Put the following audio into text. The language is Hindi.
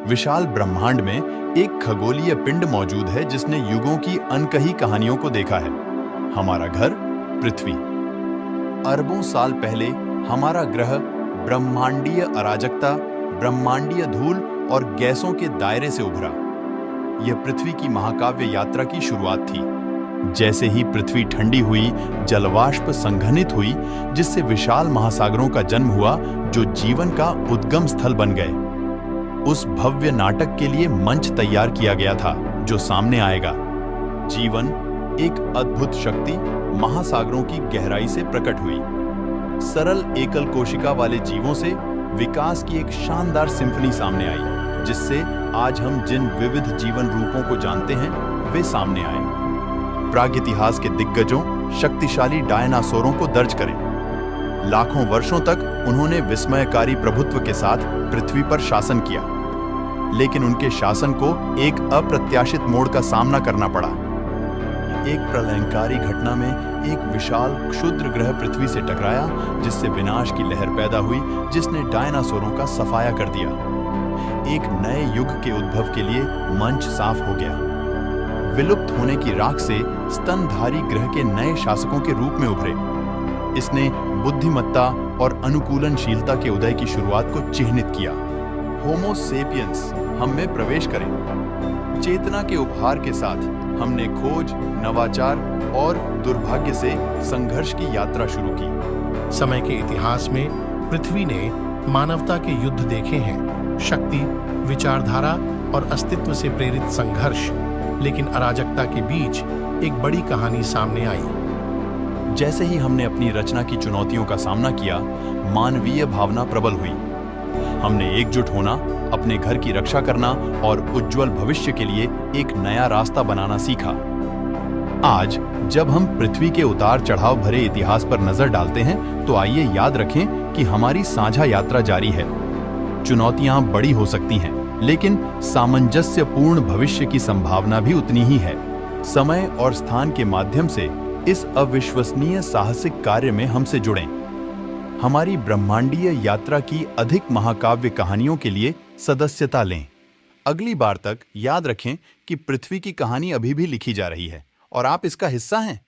विशाल ब्रह्मांड में एक खगोलीय पिंड मौजूद है जिसने युगों की अनकही कहानियों को देखा है। हमारा घर पृथ्वी। अरबों साल पहले हमारा ग्रह ब्रह्मांडीय अराजकता, ब्रह्मांडीय धूल और गैसों के दायरे से उभरा। यह पृथ्वी की महाकाव्य यात्रा की शुरुआत थी। जैसे ही पृथ्वी ठंडी हुई, जलवाष्प संघनित हुई, जिससे विशाल महासागरों का जन्म हुआ जो जीवन का उद्गम स्थल बन गए। उस भव्य नाटक के लिए मंच तैयार किया गया था जो सामने आएगा। जीवन, एक अद्भुत शक्ति, महासागरों की गहराई से प्रकट हुई। सरल एकल कोशिका वाले जीवों से विकास की एक शानदार सिम्फनी सामने आई, जिससे आज हम जिन विविध जीवन रूपों को जानते हैं वे सामने आए। प्रागइतिहास के दिग्गजों, शक्तिशाली डायनासोरों को दर्ज करें। लाखों वर्षों तक उन्होंने विस्मयकारी प्रभुत्व के साथ पृथ्वी पर शासन किया, लेकिन उनके शासन को एक अप्रत्याशित मोड़ का सामना करना पड़ा। एक प्रलयंकारी घटना में एक विशाल क्षुद्र ग्रह पृथ्वी से टकराया, जिससे विनाश की लहर पैदा हुई, जिसने डायनासोरों का सफाया कर दिया। एक नए युग के उद्भव के लिए मंच साफ हो गया। विलुप्त होने की राख से स्तनधारी ग्रह के नए शासकों के रूप में उभरे। इसने बुद्धिमत्ता और अनुकूलनशीलता के उदय की शुरुआत को चिह्नित किया। होमो सेपियंस हम में प्रवेश करें। चेतना के उपहार के साथ हमने खोज, नवाचार और दुर्भाग्य से संघर्ष की यात्रा शुरू की। समय के इतिहास में पृथ्वी ने मानवता के युद्ध देखे हैं, शक्ति, विचारधारा और अस्तित्व से प्रेरित संघर्ष, लेकिन अराजकता के बीच एक बड़ी कहानी सामने आई। जैसे ही हमने अपनी रचना की चुनौतियों का सामना किया, मानवीय भावना प्रबल हुई। हमने एकजुट होना, अपने घर की रक्षा करना और उज्जवल भविष्य के लिए एक नया रास्ता बनाना सीखा। आज जब हम पृथ्वी के उतार चढ़ाव भरे इतिहास पर नजर डालते हैं, तो आइए याद रखें कि हमारी साझा यात्रा जारी है। चुनौतियां बड़ी हो सकती हैं, लेकिन सामंजस्यपूर्ण भविष्य की संभावना भी उतनी ही है। समय और स्थान के माध्यम से इस अविश्वसनीय साहसिक कार्य में हमसे जुड़ें। हमारी ब्रह्मांडीय यात्रा की अधिक महाकाव्य कहानियों के लिए सदस्यता लें। अगली बार तक याद रखें कि पृथ्वी की कहानी अभी भी लिखी जा रही है और आप इसका हिस्सा हैं।